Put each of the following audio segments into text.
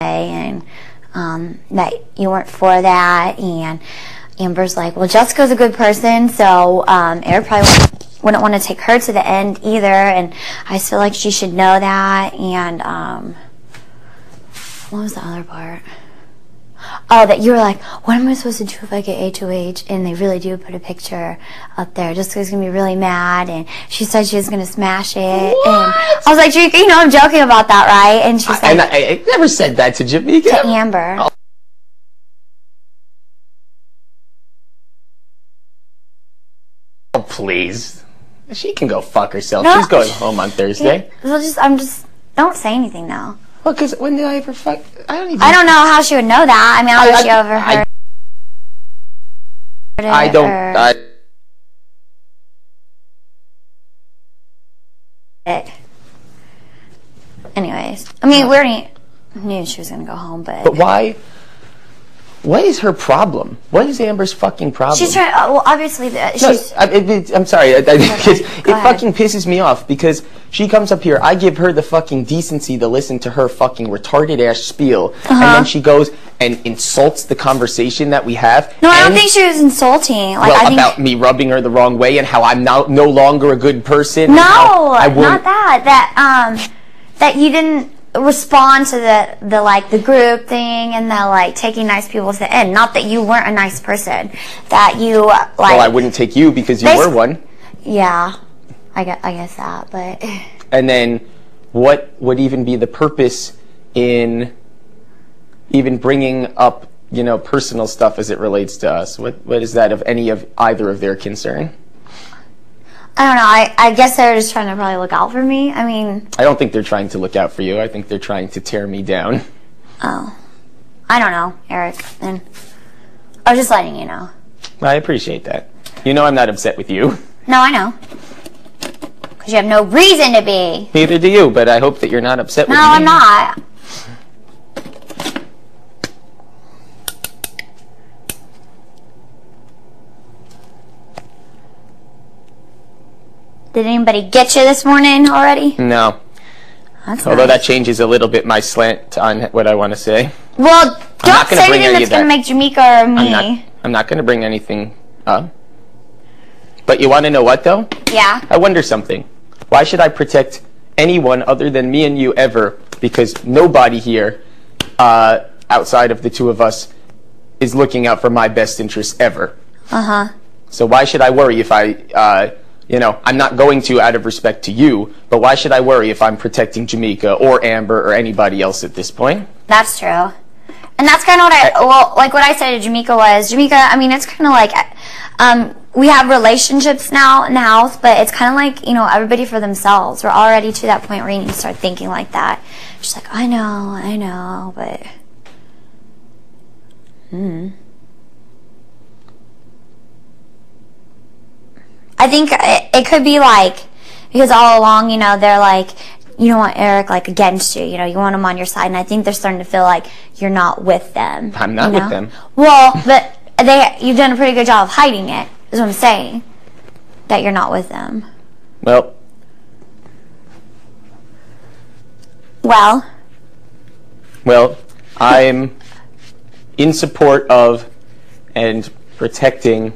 and that you weren't for that. And Amber's like, well, Jessica's a good person, so Eric probably wouldn't want to take her to the end either, and I just feel like she should know that. And what was the other part? Oh, that you were like, what am I supposed to do if I get HOH? And they really do put a picture up there. Jessica's going to be really mad, and she said she was going to smash it. What? And I was like, you know I'm joking about that, right? And she's like, I never said that to Jameka. To Amber. Oh. Oh, please. She can go fuck herself. No. She's going home on Thursday. Yeah, well, don't say anything now. Well, because when did I ever fuck? I don't know how she would know that. I mean, I don't know if she overheard it. I don't. Anyways, I mean, we already knew she was going to go home, but... But why? What is her problem? What is Amber's fucking problem? She's trying... well, obviously, she's... I'm sorry. It fucking pisses me off because she comes up here, I give her the fucking decency to listen to her fucking retarded-ass spiel, and then she goes and insults the conversation that we have. No, I don't think she was insulting. Like, well, about me rubbing her the wrong way and how I'm now no longer a good person. No, not that. That you didn't respond to the group thing and the like taking nice people to the end. Not that you weren't a nice person. That you like. Well, I wouldn't take you because you were one. Yeah, I guess that. But. And then, what would even be the purpose in even bringing up, you know, personal stuff as it relates to us? What is that of either of their concern? I don't know. I guess they're just trying to probably look out for me. I mean... I don't think they're trying to look out for you. I think they're trying to tear me down. Oh. I don't know, Eric. And I was just letting you know. I appreciate that. You know I'm not upset with you. No, I know. Because you have no reason to be. Neither do you, but I hope that you're not upset with me. No, I'm not. Did anybody get you this morning already? No. That's Although nice. that changes a little bit my slant on what I want to say. Well, don't say anything that's going to make Jameka or me. I'm not going to bring anything up. But you want to know what, though? Yeah. I wonder something. Why should I protect anyone other than me and you ever? Because nobody here, outside of the two of us, is looking out for my best interests ever. Uh-huh. So why should I worry if I... you know, I'm not going to out of respect to you, but why should I worry if I'm protecting Jameka or Amber or anybody else at this point? That's true. And that's kind of what what I said to Jameka was, Jameka, I mean, it's kind of like, we have relationships now in the house, but it's kind of like, you know, everybody for themselves. We're already to that point where you need to start thinking like that. She's like, I know, but... I think it could be like, because all along, you know, they're like, you don't want Eric like against you, you know, you want him on your side, and I think they're starting to feel like you're not with them. I'm not with them. Well, but you've done a pretty good job of hiding it, is what I'm saying, that you're not with them. Well, I'm in support of and protecting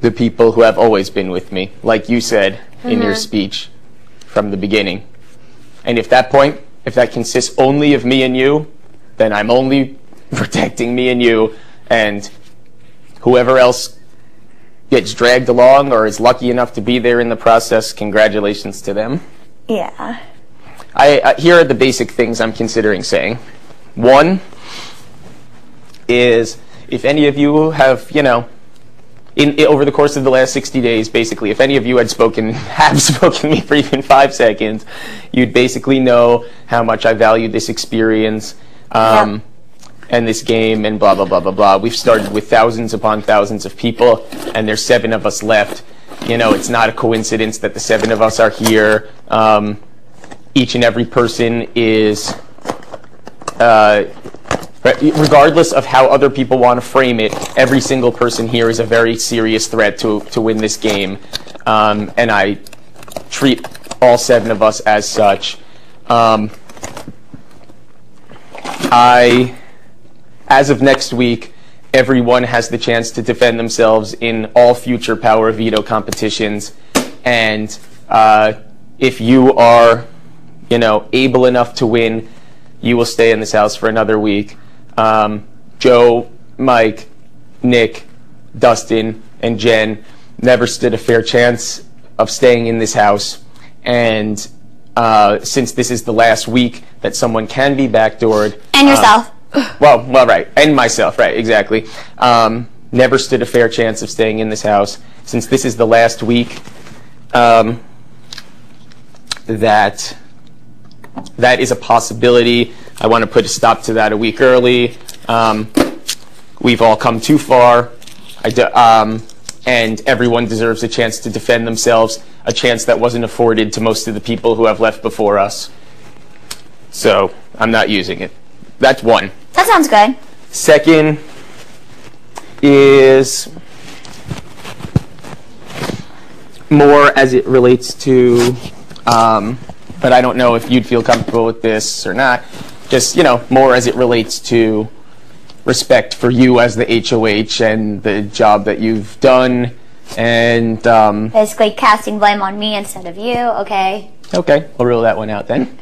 the people who have always been with me, like you said in your speech from the beginning. And if that consists only of me and you, then I'm only protecting me and you, and whoever else gets dragged along or is lucky enough to be there in the process, congratulations to them. Yeah. Here are the basic things I'm considering saying. One is, if any of you have, you know, over the course of the last 60 days, basically, if any of you have spoken to me for even 5 seconds, you'd basically know how much I value this experience and this game and blah, blah, blah, blah, blah. We've started with thousands upon thousands of people, and there's 7 of us left. You know, it's not a coincidence that the 7 of us are here. Each and every person is... regardless of how other people want to frame it, every single person here is a very serious threat to win this game. And I treat all 7 of us as such. as of next week, everyone has the chance to defend themselves in all future Power of Veto competitions. And if you are, able enough to win, you will stay in this house for another week. Joe, Mike, Nick, Dustin, and Jen never stood a fair chance of staying in this house. And since this is the last week that someone can be backdoored. And yourself. Well, right. And myself, right, exactly. Never stood a fair chance of staying in this house. Since this is the last week, that is a possibility. I want to put a stop to that a week early. We've all come too far. And everyone deserves a chance to defend themselves, a chance that wasn't afforded to most of the people who have left before us. So I'm not using it. That's one. That sounds good. Second is more as it relates to, but I don't know if you'd feel comfortable with this or not, just, more as it relates to respect for you as the HOH and the job that you've done, and basically casting blame on me instead of you. Okay, we'll rule that one out then.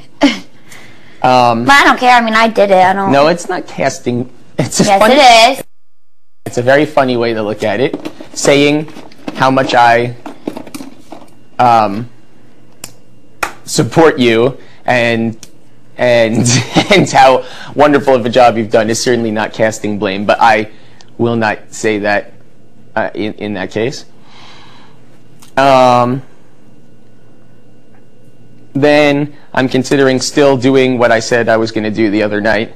But I don't care. I mean, I did it. I don't. No, it's not casting. It's yes, funny, it is. It's a very funny way to look at it, saying how much I support you and how wonderful of a job you've done is certainly not casting blame, but I will not say that in that case. Then I'm considering still doing what I said I was going to do the other night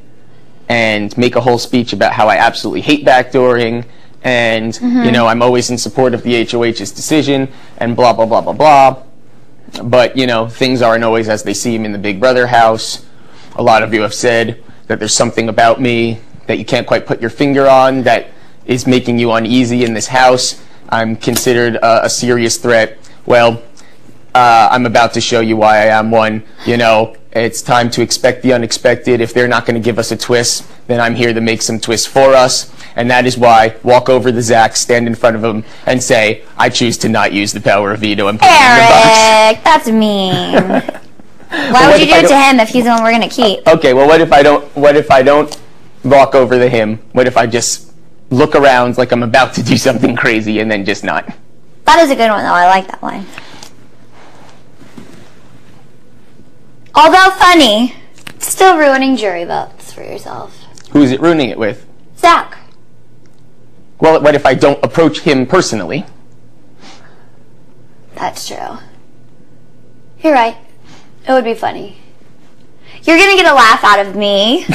and make a whole speech about how I absolutely hate backdooring and, I'm always in support of the HOH's decision and blah, blah, blah, blah, blah. But, things aren't always as they seem in the Big Brother house. A lot of you have said that there's something about me that you can't quite put your finger on that is making you uneasy in this house. I'm considered a serious threat. Well, I'm about to show you why I am one. It's time to expect the unexpected. If they're not going to give us a twist, then I'm here to make some twists for us. And that is why walk over to Zach, stand in front of him, and say, I choose to not use the power of veto and put him in the box. Eric, that's mean. Why would you do it to him if he's the one we're going to keep? Okay, well, what if I don't walk over to him? What if I just look around like I'm about to do something crazy and then just not? That is a good one, though. I like that one. Although funny, it's still ruining jury votes for yourself. Who is it ruining it with? Zach. Well, what if I don't approach him personally? That's true. You're right. It would be funny. You're going to get a laugh out of me,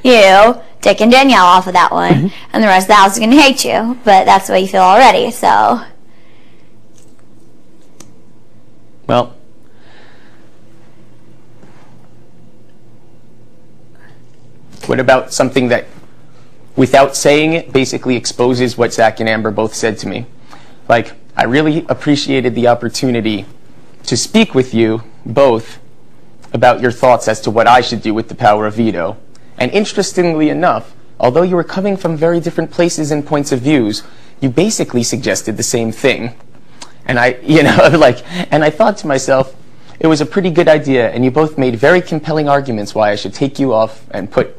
you, Dick, and Danielle off of that one, and the rest of the house is going to hate you, but that's the way you feel already, so. Well, what about something that, without saying it, basically exposes what Zach and Amber both said to me? Like, I really appreciated the opportunity to speak with you both about your thoughts as to what I should do with the power of veto. And interestingly enough, although you were coming from very different places and points of views, you basically suggested the same thing. And and I thought to myself, it was a pretty good idea, and you both made very compelling arguments why I should take you off and put,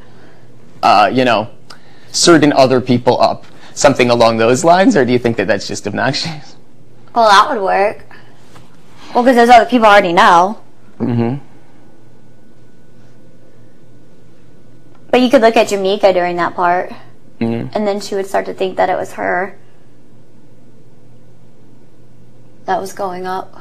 certain other people up. Something along those lines, or do you think that that's just obnoxious? Well, that would work. Well, because those other people already know. But you could look at Jameka during that part, and then she would start to think that it was her that was going up.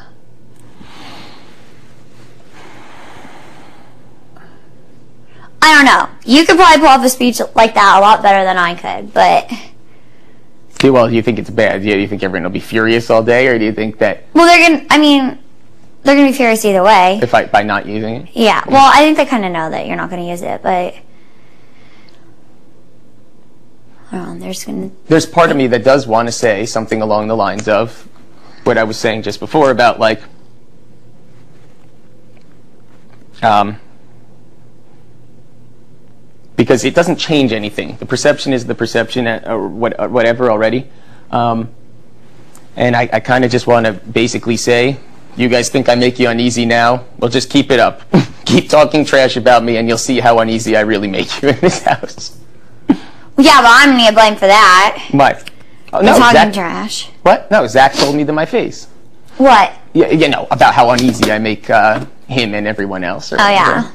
I don't know. You could probably pull off a speech like that a lot better than I could, but... Well, do you think it's bad? Do you think everyone will be furious all day, or do you think that... Well, they're going to be furious either way. By not using it? Yeah. Well, I think they kind of know that you're not going to use it, but... There's part of me that does want to say something along the lines of what I was saying just before about, like... because it doesn't change anything. The perception is the perception, or whatever already. And I kind of just want to basically say, you guys think I make you uneasy now? Well, just keep it up. Keep talking trash about me, and you'll see how uneasy I really make you in this house. Yeah, but I'm going to get blamed for that. What? Oh, no, talking trash. What? No, Zach told me to my face. What? Yeah, you know, about how uneasy I make him and everyone else. Oh, yeah.